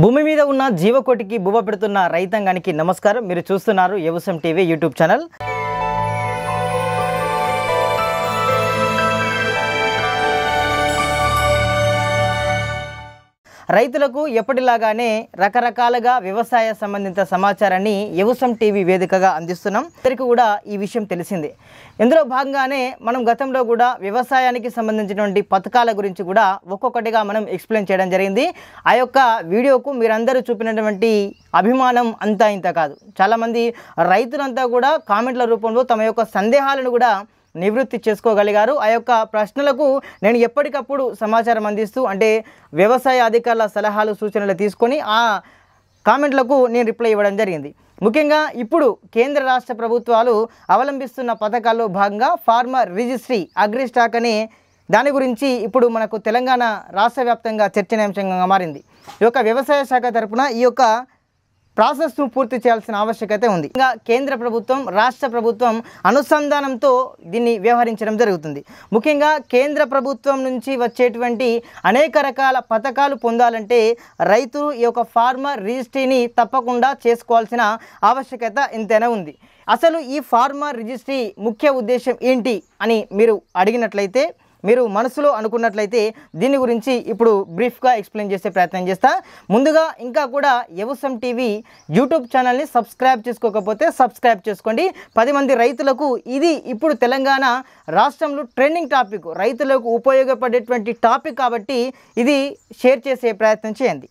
భూమి మీద ఉన్న జీవకోటికి బువ్వ పెడుతున్న రైతాంగానికి నమస్కారం. మీరు చూస్తున్నారు వ్యవసాయం టీవీ యూట్యూబ్ ఛానల్. రైతులకు ఎప్పటిలాగానే రకరకాలుగా వ్యవసాయ సంబంధిత సమాచారాన్ని వ్యవసాయం టీవీ వేదికగా అందిస్తున్నాం. అందరికీ కూడా ఈ విషయం తెలిసిందే. ఇందులో భాగంగానే మనం గతంలో కూడా వ్యవసాయానికి సంబంధించినటువంటి పథకాల గురించి కూడా ఒక్కొక్కటిగా మనం ఎక్స్ప్లెయిన్ చేయడం జరిగింది. ఆ యొక్క వీడియోకు మీరందరూ చూపినటువంటి అభిమానం అంతా ఇంత కాదు. చాలామంది రైతులంతా కూడా కామెంట్ల రూపంలో తమ యొక్క సందేహాలను కూడా నివృత్తి చేసుకోగలిగారు. ఆ యొక్క ప్రశ్నలకు నేను ఎప్పటికప్పుడు సమాచారం అందిస్తూ అంటే వ్యవసాయ అధికారుల సలహాలు సూచనలు తీసుకొని ఆ కామెంట్లకు నేను రిప్లై ఇవ్వడం జరిగింది. ముఖ్యంగా ఇప్పుడు కేంద్ర రాష్ట్ర ప్రభుత్వాలు అవలంబిస్తున్న పథకాల్లో భాగంగా ఫార్మర్ రిజిస్ట్రీ అగ్రిస్టాక్ అనే దాని గురించి ఇప్పుడు మనకు తెలంగాణ రాష్ట్ర వ్యాప్తంగా చర్చనీయాంశంగా మారింది. ఈ యొక్క వ్యవసాయ శాఖ తరపున ఈ యొక్క ప్రాసెస్ను పూర్తి చేయాల్సిన ఆవశ్యకత ఉంది. ఇంకా కేంద్ర ప్రభుత్వం రాష్ట్ర ప్రభుత్వం అనుసంధానంతో దీన్ని వ్యవహరించడం జరుగుతుంది. ముఖ్యంగా కేంద్ర ప్రభుత్వం నుంచి వచ్చేటువంటి అనేక రకాల పథకాలు పొందాలంటే రైతులు ఈ యొక్క ఫార్మర్ రిజిస్ట్రీని తప్పకుండా చేసుకోవాల్సిన ఆవశ్యకత ఎంతైనా ఉంది. అసలు ఈ ఫార్మర్ రిజిస్ట్రీ ముఖ్య ఉద్దేశం ఏంటి అని మీరు అడిగినట్లయితే, మీరు మనసులో అనుకున్నట్లయితే దీని గురించి ఇప్పుడు బ్రీఫ్గా ఎక్స్ప్లెయిన్ చేసే ప్రయత్నం చేస్తా. ముందుగా ఇంకా కూడా వ్యవసాయం టీవీ యూట్యూబ్ ఛానల్ని సబ్స్క్రైబ్ చేసుకోకపోతే సబ్స్క్రైబ్ చేసుకోండి. 10 మంది రైతులకు ఇది ఇప్పుడు తెలంగాణ రాష్ట్రంలో ట్రెండింగ్ టాపిక్, రైతులకు ఉపయోగపడేటువంటి టాపిక్ కాబట్టి ఇది షేర్ చేసే ప్రయత్నం చేయండి.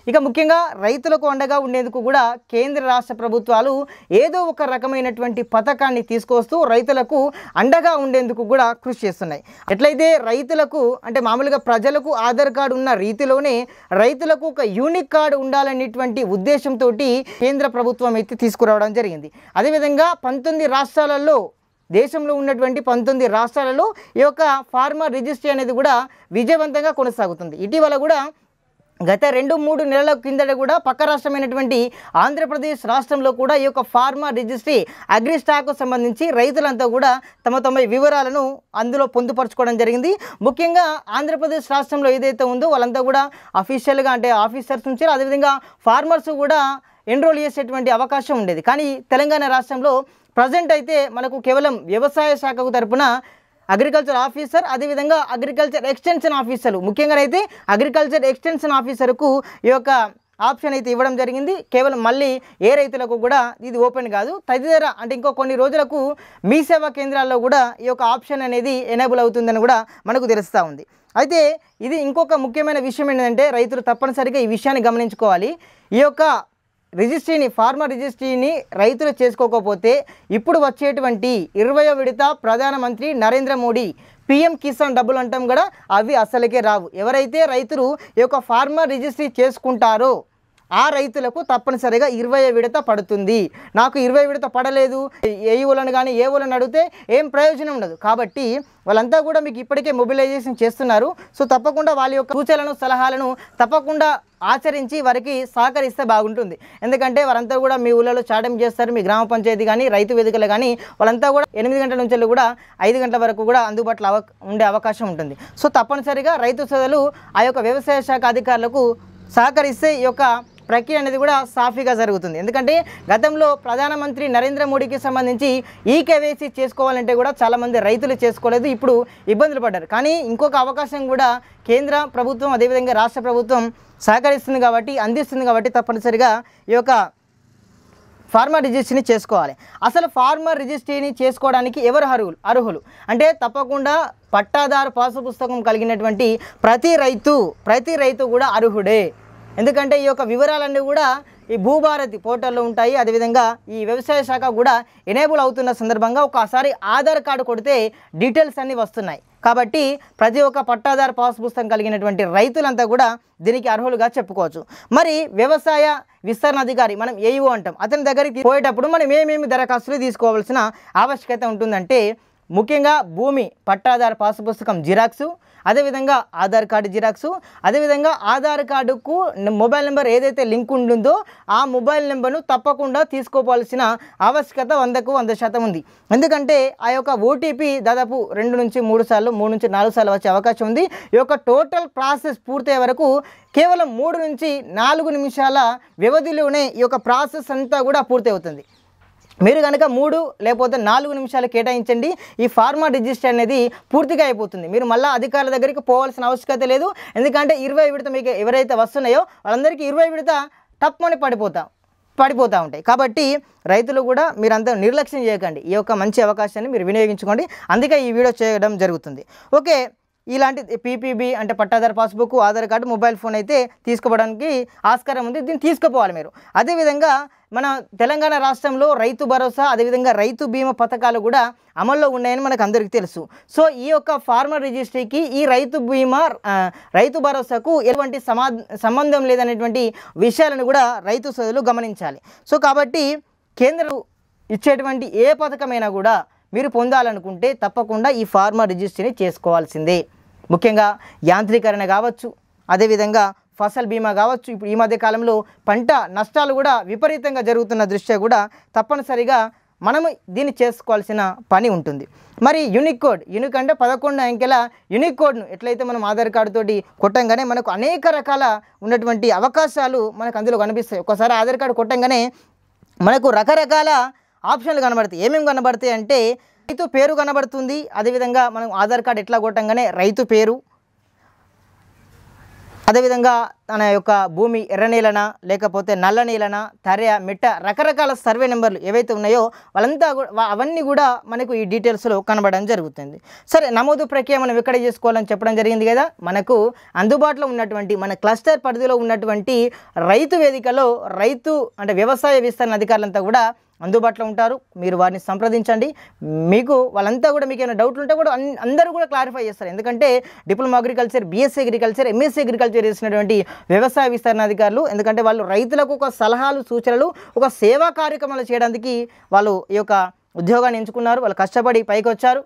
ఇక ముఖ్యంగా రైతులకు అండగా ఉండేందుకు కూడా కేంద్ర రాష్ట్ర ప్రభుత్వాలు ఏదో ఒక రకమైనటువంటి పథకాన్ని తీసుకొస్తూ రైతులకు అండగా ఉండేందుకు కూడా కృషి చేస్తున్నాయి. ఎట్లయితే రైతులకు అంటే మామూలుగా ప్రజలకు ఆధార్ కార్డు ఉన్న రీతిలోనే రైతులకు ఒక యూనిక్ కార్డు ఉండాలనేటువంటి ఉద్దేశంతో కేంద్ర ప్రభుత్వం అయితే తీసుకురావడం జరిగింది. అదేవిధంగా 19 రాష్ట్రాలలో దేశంలో ఉన్నటువంటి 19 రాష్ట్రాలలో ఈ యొక్క ఫార్మర్ రిజిస్ట్రీ అనేది కూడా విజయవంతంగా కొనసాగుతుంది. ఇటీవల కూడా గత 2-3 నెలల కిందట కూడా పక్క రాష్ట్రమైనటువంటి ఆంధ్రప్రదేశ్ రాష్ట్రంలో కూడా ఈ యొక్క ఫార్మర్ రిజిస్ట్రీ అగ్రిస్టాక్కు సంబంధించి రైతులంతా కూడా తమ వివరాలను అందులో పొందుపరచుకోవడం జరిగింది. ముఖ్యంగా ఆంధ్రప్రదేశ్ రాష్ట్రంలో ఏదైతే ఉందో వాళ్ళంతా కూడా అఫీషియల్గా అంటే ఆఫీసర్స్ నుంచి అదేవిధంగా ఫార్మర్స్ కూడా ఎన్రోల్ చేసేటువంటి అవకాశం ఉండేది. కానీ తెలంగాణ రాష్ట్రంలో ప్రజెంట్ అయితే మనకు కేవలం వ్యవసాయ శాఖకు తరపున అగ్రికల్చర్ ఆఫీసర్ అదేవిధంగా అగ్రికల్చర్ ఎక్స్టెన్షన్ ఆఫీసర్లు, ముఖ్యంగా అయితే అగ్రికల్చర్ ఎక్స్టెన్షన్ ఆఫీసర్కు ఈ యొక్క ఆప్షన్ అయితే ఇవ్వడం జరిగింది. కేవలం మళ్ళీ ఏ రైతులకు కూడా ఇది ఓపెన్ కాదు. తదితర అంటే ఇంకో కొన్ని రోజులకు మీ సేవా కేంద్రాల్లో కూడా ఈ యొక్క ఆప్షన్ అనేది ఎనేబుల్ అవుతుందని కూడా మనకు తెలుస్తూ ఉంది. అయితే ఇది ఇంకొక ముఖ్యమైన విషయం ఏంటంటే రైతులు తప్పనిసరిగా ఈ విషయాన్ని గమనించుకోవాలి. ఈ యొక్క రిజిస్ట్రీని ఫార్మర్ రిజిస్ట్రీని రైతులు చేసుకోకపోతే ఇప్పుడు వచ్చేటువంటి 20వ విడత ప్రధానమంత్రి నరేంద్ర మోడీ PM కిసాన్ డబ్బులు అంటాం కూడా అవి అసలుకే రావు. ఎవరైతే రైతులు ఈ యొక్క ఫార్మర్ రిజిస్ట్రీ చేసుకుంటారో ఆ రైతులకు తప్పనిసరిగా 20వ విడత పడుతుంది. నాకు 20వ విడత పడలేదు ఏఈఓలను కానీ ఏఓలను అడిగితే ఏం ప్రయోజనం ఉండదు. కాబట్టి వాళ్ళంతా కూడా మీకు ఇప్పటికే మొబిలైజేషన్ చేస్తున్నారు. సో తప్పకుండా వాళ్ళ యొక్క సూచనలను సలహాలను తప్పకుండా ఆచరించి వారికి సహకరిస్తే బాగుంటుంది. ఎందుకంటే వారంతా కూడా మీ ఊళ్ళలో చాటం చేస్తారు. మీ గ్రామ పంచాయతీ కానీ రైతు వేదికలు కానీ వాళ్ళంతా కూడా 8 గంటల నుంచి కూడా 5 గంటల వరకు కూడా అందుబాటులో ఉండే అవకాశం ఉంటుంది. సో తప్పనిసరిగా రైతు సోదరులు ఆ యొక్క వ్యవసాయ శాఖ అధికారులకు సహకరిస్తే ఈ యొక్క ప్రక్రియ అనేది కూడా సాఫీగా జరుగుతుంది. ఎందుకంటే గతంలో ప్రధానమంత్రి నరేంద్ర మోడీకి సంబంధించి ఈకేవైసీ చేసుకోవాలంటే కూడా చాలామంది రైతులు చేసుకోలేదు, ఇప్పుడు ఇబ్బందులు పడ్డారు. కానీ ఇంకొక అవకాశం కూడా కేంద్ర ప్రభుత్వం అదేవిధంగా రాష్ట్ర ప్రభుత్వం సహకరిస్తుంది కాబట్టి అందిస్తుంది కాబట్టి తప్పనిసరిగా ఈ యొక్క ఫార్మర్ రిజిస్ట్రీని చేసుకోవాలి. అసలు ఫార్మర్ రిజిస్ట్రీని చేసుకోవడానికి ఎవరు అర్హులు అంటే తప్పకుండా పట్టాదారు పాసు పుస్తకం కలిగినటువంటి ప్రతి రైతు కూడా అర్హుడే. ఎందుకంటే ఈ యొక్క వివరాలన్నీ కూడా ఈ భూభారతి పోర్టల్లో ఉంటాయి. అదేవిధంగా ఈ వ్యవసాయ శాఖ కూడా ఎనేబుల్ అవుతున్న సందర్భంగా ఒకసారి ఆధార్ కార్డు కొడితే డీటెయిల్స్ అన్నీ వస్తున్నాయి. కాబట్టి ప్రతి ఒక్క పట్టాదారు పాస్ పుస్తకం కలిగినటువంటి రైతులంతా కూడా దీనికి అర్హులుగా చెప్పుకోవచ్చు. మరి వ్యవసాయ విస్తరణ అధికారి మనం ఏఈఓ అంటాం, అతని దగ్గరికి పోయేటప్పుడు మనం ఏమేమి దరఖాస్తులు తీసుకోవాల్సిన ఆవశ్యకత ఉంటుందంటే ముఖ్యంగా భూమి పట్టాదారు పాసు పుస్తకం జిరాక్సు, అదేవిధంగా ఆధార్ కార్డు జిరాక్సు, అదేవిధంగా ఆధార్ కార్డుకు మొబైల్ నెంబర్ ఏదైతే లింక్ ఉంటుందో ఆ మొబైల్ నెంబర్ను తప్పకుండా తీసుకోవాల్సిన ఆవశ్యకత 100కు 100% ఉంది. ఎందుకంటే ఆ యొక్క ఓటీపీ దాదాపు 2 నుంచి 3 సార్లు 3 నుంచి 4 సార్లు వచ్చే అవకాశం ఉంది. ఈ యొక్క టోటల్ ప్రాసెస్ పూర్తయ్యే వరకు కేవలం 3 నుంచి 4 నిమిషాల వ్యవధిలోనే ఈ యొక్క ప్రాసెస్ అంతా కూడా పూర్తి అవుతుంది. మీరు కనుక 3 లేకపోతే 4 నిమిషాలు కేటాయించండి, ఈ ఫార్మా రిజిస్టర్ అనేది పూర్తిగా అయిపోతుంది. మీరు మళ్ళీ అధికారుల దగ్గరికి పోవాల్సిన ఆవశ్యకత లేదు. ఎందుకంటే 20 విడత మీకు ఎవరైతే వస్తున్నాయో వాళ్ళందరికీ 20 విడత టప్మని పడిపోతూ ఉంటాయి. కాబట్టి రైతులు కూడా మీరంతా నిర్లక్ష్యం చేయకండి, ఈ యొక్క మంచి అవకాశాన్ని మీరు వినియోగించుకోండి. అందుకే ఈ వీడియో చేయడం జరుగుతుంది. ఓకే, ఇలాంటి పీపీబీ అంటే పట్టాదారు passbook, Aadhaar card, mobile phone అయితే తీసుకోవడానికి ఆస్కారం ఉంది. దీన్ని తీసుకుపోవాలి మీరు. అదేవిధంగా మన తెలంగాణ రాష్ట్రంలో రైతు భరోసా, అదేవిధంగా రైతు బీమా పథకాలు కూడా అమల్లో ఉన్నాయని మనకు అందరికీ తెలుసు. సో ఈ యొక్క ఫార్మర్ రిజిస్ట్రీకి ఈ రైతు బీమా, రైతు భరోసాకు ఎటువంటి సంబంధం లేదనేటువంటి విషయాలను కూడా రైతు సోదరులు గమనించాలి. సో కాబట్టి కేంద్రం ఇచ్చేటువంటి ఏ పథకమైనా కూడా మీరు పొందాలనుకుంటే తప్పకుండా ఈ ఫార్మర్ రిజిస్ట్రీని చేసుకోవాల్సిందే. ముఖ్యంగా యాంత్రీకరణ కావచ్చు, అదేవిధంగా ఫసల్ బీమా కావచ్చు. ఇప్పుడు ఈ మధ్య కాలంలో పంట నష్టాలు కూడా విపరీతంగా జరుగుతున్న దృష్ట్యా కూడా తప్పనిసరిగా మనము దీన్ని చేసుకోవాల్సిన పని ఉంటుంది. మరి యూనిక్ అంటే 11 అంకెల యూనిక్ కోడ్ను ఎట్లయితే మనం ఆధార్ కార్డు తోటి కొట్టంగానే మనకు అనేక రకాల ఉన్నటువంటి అవకాశాలు మనకు అందులో కనిపిస్తాయి. ఒకసారి ఆధార్ కార్డు కొట్టంగానే మనకు రకరకాల ఆప్షన్లు కనబడతాయి. ఏమేమి కనబడతాయి అంటే రైతు పేరు కనబడుతుంది. అదేవిధంగా మనం ఆధార్ కార్డు ఎట్లా కొట్టంగానే రైతు పేరు, అదేవిధంగా తన యొక్క భూమి ఎర్ర నేలన లేకపోతే నల్ల నేలన, తరె, మిట్ట, రకరకాల సర్వే నెంబర్లు ఏవైతే ఉన్నాయో వాళ్ళంతా అవన్నీ కూడా మనకు ఈ డీటెయిల్స్లో కనబడడం జరుగుతుంది. సరే, నమోదు ప్రక్రియ మనం ఎక్కడ చేసుకోవాలని చెప్పడం జరిగింది కదా. మనకు అందుబాటులో ఉన్నటువంటి మన క్లస్టర్ పరిధిలో ఉన్నటువంటి రైతు వేదికలో రైతు అంటే వ్యవసాయ విస్తరణ అధికారులంతా కూడా అందుబాటులో ఉంటారు. మీరు వారిని సంప్రదించండి. మీకు వాళ్ళంతా కూడా మీకు ఏమైనా డౌట్లు ఉంటే కూడా అందరూ కూడా క్లారిఫై చేస్తారు. ఎందుకంటే diploma agriculture, BSc agriculture, MSc agriculture చేసినటువంటి వ్యవసాయ విస్తరణ అధికారులు. ఎందుకంటే వాళ్ళు రైతులకు ఒక సలహాలు, సూచనలు, ఒక సేవా కార్యక్రమాలు చేయడానికి వాళ్ళు ఈ యొక్క ఉద్యోగాన్ని ఎంచుకున్నారు. వాళ్ళు కష్టపడి పైకి వచ్చారు.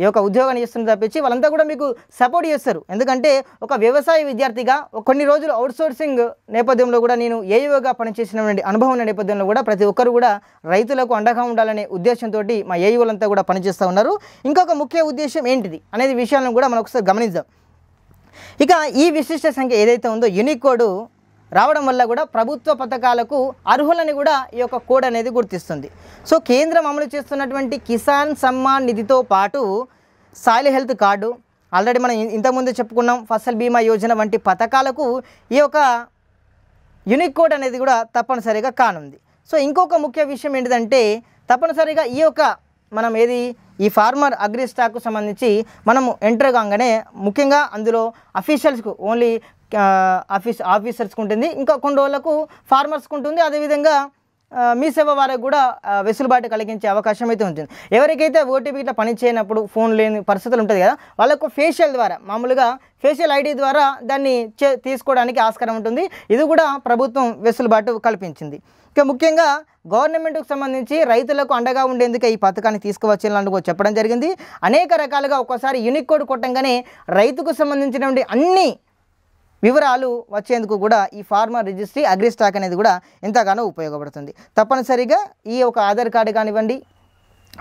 ఈ యొక్క ఉద్యోగాన్ని చేస్తున్న తప్పించి వాళ్ళంతా కూడా మీకు సపోర్ట్ చేస్తారు. ఎందుకంటే ఒక వ్యవసాయ విద్యార్థిగా కొన్ని రోజులు అవుట్సోర్సింగ్ నేపథ్యంలో కూడా నేను ఏఈఓగా పనిచేసినటువంటి అనుభవం ఉన్న నేపథ్యంలో కూడా ప్రతి ఒక్కరు కూడా రైతులకు అండగా ఉండాలనే ఉద్దేశంతో మా ఏఈఓలంతా కూడా పనిచేస్తూ ఉన్నారు. ఇంకొక ముఖ్య ఉద్దేశం ఏంటిది అనేది విషయాలను కూడా మనం ఒకసారి గమనిద్దాం. ఇక ఈ విశిష్ట సంఖ్య ఏదైతే ఉందో యూనిక్ కోడ్ రావడం వల్ల కూడా ప్రభుత్వ పథకాలకు అర్హులని కూడా ఈ యొక్క కోడ్ అనేది గుర్తిస్తుంది. సో కేంద్రం అమలు చేస్తున్నటువంటి కిసాన్ సమ్మాన్ నిధితో పాటు సాయిల్ హెల్త్ కార్డు, ఆల్రెడీ మనం ఇంతకుముందు చెప్పుకున్నాం ఫసల్ బీమా యోజన వంటి పథకాలకు ఈ యొక్క యూనిక్ కోడ్ అనేది కూడా తప్పనిసరిగా కానుంది. సో ఇంకొక ముఖ్య విషయం ఏంటిదంటే తప్పనిసరిగా ఈ యొక్క మనం ఈ ఫార్మర్ అగ్రి స్టాక్కు సంబంధించి మనము ఎంటర్ కాగానే ముఖ్యంగా అందులో అఫీషియల్స్కు ఓన్లీ ఆఫీసర్స్కి ఉంటుంది, ఇంకా కొన్ని రోజులకు ఫార్మర్స్కి ఉంటుంది. అదేవిధంగా మీ సేవ వారికి కూడా వెసులుబాటు కలిగించే అవకాశం అయితే ఉంటుంది. ఎవరికైతే ఓటీపీ ఇట్లా పని చేయనప్పుడు ఫోన్ లేని పరిస్థితులు ఉంటుంది కదా, వాళ్ళకు ఫేషియల్ ద్వారా మామూలుగా ఫేషియల్ ఐడి ద్వారా దాన్ని తీసుకోవడానికి ఆస్కారం ఉంటుంది. ఇది కూడా ప్రభుత్వం వెసులుబాటు కల్పించింది. ఇక ముఖ్యంగా గవర్నమెంట్కు సంబంధించి రైతులకు అండగా ఉండేందుకే ఈ పథకాన్ని తీసుకువచ్చేందుకు చెప్పడం జరిగింది. అనేక రకాలుగా ఒక్కోసారి యూనిక్ కోడ్ కొట్టంగానే రైతుకు సంబంధించినటువంటి అన్ని వివరాలు వచ్చేందుకు కూడా ఈ ఫార్మర్ రిజిస్ట్రీ అగ్రి స్టాక్ అనేది కూడా ఎంతగానో ఉపయోగపడుతుంది. తప్పనిసరిగా ఈ యొక్క ఆధార్ కార్డు కానివ్వండి,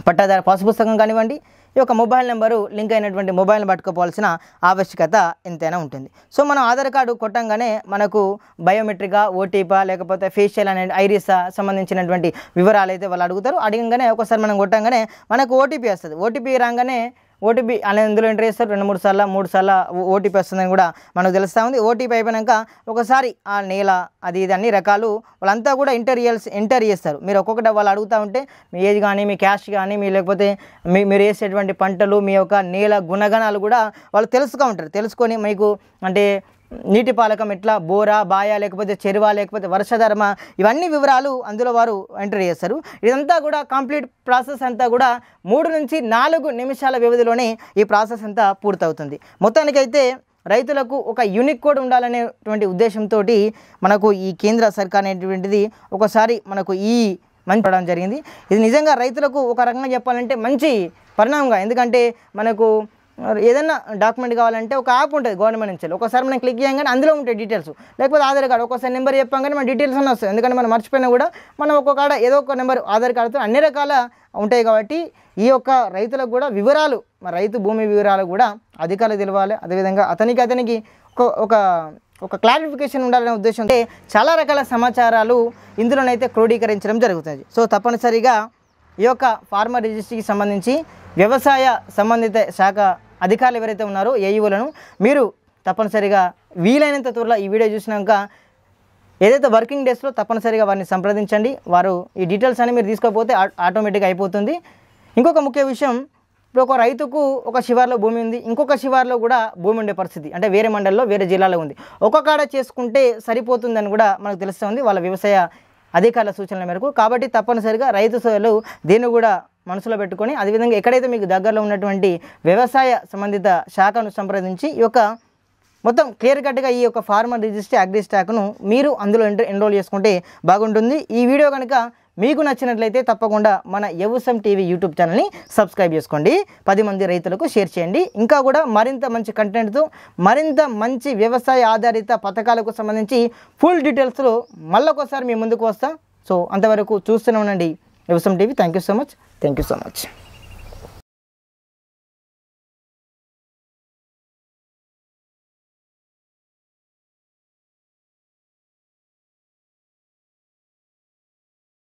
పట్టాదారు పాస్ పుస్తకం కానివ్వండి, ఈ యొక్క మొబైల్ నెంబరు లింక్ అయినటువంటి మొబైల్ని పట్టుకోవాల్సిన ఆవశ్యకత ఎంతైనా ఉంటుంది. సో మనం ఆధార్ కార్డు కొట్టంగానే మనకు బయోమెట్రికా, ఓటీపా, లేకపోతే ఫేషియల్ అనే ఐరిస్ సంబంధించినటువంటి వివరాలు అయితే వాళ్ళు అడుగుతారు. అడగంగానే ఒకసారి మనం కొట్టంగానే మనకు ఓటీపీ వస్తుంది. ఓటీపీ రాగానే ఓటీపీ అనేది అందులో ఎంటర్ చేస్తారు. 2-3 సార్లు ఓటీపీ వస్తుందని కూడా మనకు తెలుస్తూ ఉంది. ఓటీపీ అయిపోయాక ఒకసారి ఆ నేల అది ఇది అన్ని రకాలు వాళ్ళంతా కూడా ఎంటర్ చేస్తారు. మీరు ఒక్కొక్కటి వాళ్ళు అడుగుతూ ఉంటే మీ ఏజ్ కానీ, మీ క్యాస్ట్ కానీ, మీ లేకపోతే మీరు వేసేటువంటి పంటలు, మీ యొక్క నేల గుణగణాలు కూడా వాళ్ళు తెలుసుకొని మీకు అంటే నీటి పాలకం ఎట్లా, బోరా, బాయా, లేకపోతే చెరువా, లేకపోతే వర్షధర్మ, ఇవన్నీ వివరాలు అందులో వారు ఎంటర్ చేస్తారు. ఇదంతా కూడా కంప్లీట్ ప్రాసెస్ అంతా కూడా 3 నుంచి 4 నిమిషాల వ్యవధిలోనే ఈ ప్రాసెస్ అంతా పూర్తవుతుంది. మొత్తానికైతే రైతులకు ఒక యూనిక్ కోడ్ ఉండాలనేటువంటి ఉద్దేశంతో మనకు ఈ కేంద్ర సర్కార్ అనేటువంటిది ఒకసారి మనకు ఈ మంచి పడడం జరిగింది. ఇది నిజంగా రైతులకు ఒక రకంగా చెప్పాలంటే మంచి పరిణామంగా, ఎందుకంటే మనకు ఏదైనా డాక్యుమెంట్ కావాలంటే ఒక యాప్ ఉంటుంది గవర్నమెంట్ నుంచి, ఒకసారి మనం క్లిక్ చేయగానే అందులో ఉంటాయి డీటెయిల్స్, లేకపోతే ఆధార్ కార్డు ఒకసారి నెంబర్ చెప్పాగానే మన డీటెయిల్స్ అన్నీ వస్తాయి. ఎందుకంటే మనం మర్చిపోయినా కూడా మనం ఒక కాడ ఏదో ఒక నెంబర్ ఆధార్ కార్డుతో అన్ని రకాల ఉంటాయి. కాబట్టి ఈ యొక్క రైతులకు కూడా వివరాలు, రైతు భూమి వివరాలు కూడా అధికారులు తెలవాలి. అదేవిధంగా అతనికి ఒక క్లారిఫికేషన్ ఉండాలనే ఉద్దేశంతో చాలా రకాల సమాచారాలు ఇందులోనైతే క్రోడీకరించడం జరుగుతుంది. సో తప్పనిసరిగా ఈ యొక్క ఫార్మర్ రిజిస్ట్రీకి సంబంధించి వ్యవసాయ సంబంధిత శాఖ అధికారులు ఎవరైతే ఉన్నారో ఏఈఓలను మీరు తప్పనిసరిగా వీలైనంత త్వరలో ఈ వీడియో చూసినాక ఏదైతే వర్కింగ్ డేస్లో తప్పనిసరిగా వారిని సంప్రదించండి. వారు ఈ డీటెయిల్స్ అని మీరు తీసుకోకపోతే ఆటోమేటిక్గా అయిపోతుంది. ఇంకొక ముఖ్య విషయం, ఇప్పుడు ఒక రైతుకు ఒక శివార్లో భూమి ఉంది, ఇంకొక శివార్లో కూడా భూమి ఉండే పరిస్థితి, అంటే వేరే మండలంలో వేరే జిల్లాలో ఉంది. ఒక కాడ చేసుకుంటే సరిపోతుందని కూడా మనకు తెలుస్తుంది వాళ్ళ వ్యవసాయ అధికారుల సూచనల మేరకు. కాబట్టి తప్పనిసరిగా రైతు సోదరులు దీన్ని కూడా మనసులో పెట్టుకొని, అదేవిధంగా ఎక్కడైతే మీకు దగ్గరలో ఉన్నటువంటి వ్యవసాయ సంబంధిత శాఖను సంప్రదించి ఈ యొక్క మొత్తం క్లియర్ కట్గా ఈ యొక్క ఫార్మర్ రిజిస్ట్రీ అగ్రిస్టాక్ను మీరు అందులో ఎన్రోల్ చేసుకుంటే బాగుంటుంది. ఈ వీడియో కనుక మీకు నచ్చినట్లయితే తప్పకుండా మన వ్యవసాయం టీవీ యూట్యూబ్ ఛానల్ని సబ్స్క్రైబ్ చేసుకోండి, 10 మంది రైతులకు షేర్ చేయండి. ఇంకా కూడా మరింత మంచి కంటెంట్తో మరింత మంచి వ్యవసాయ ఆధారిత పథకాలకు సంబంధించి ఫుల్ డీటెయిల్స్లో మళ్ళొకసారి మీ ముందుకు వస్తాం. సో అంతవరకు చూస్తూనే ఉండండి వ్యవసాయం TV. Thank you so much.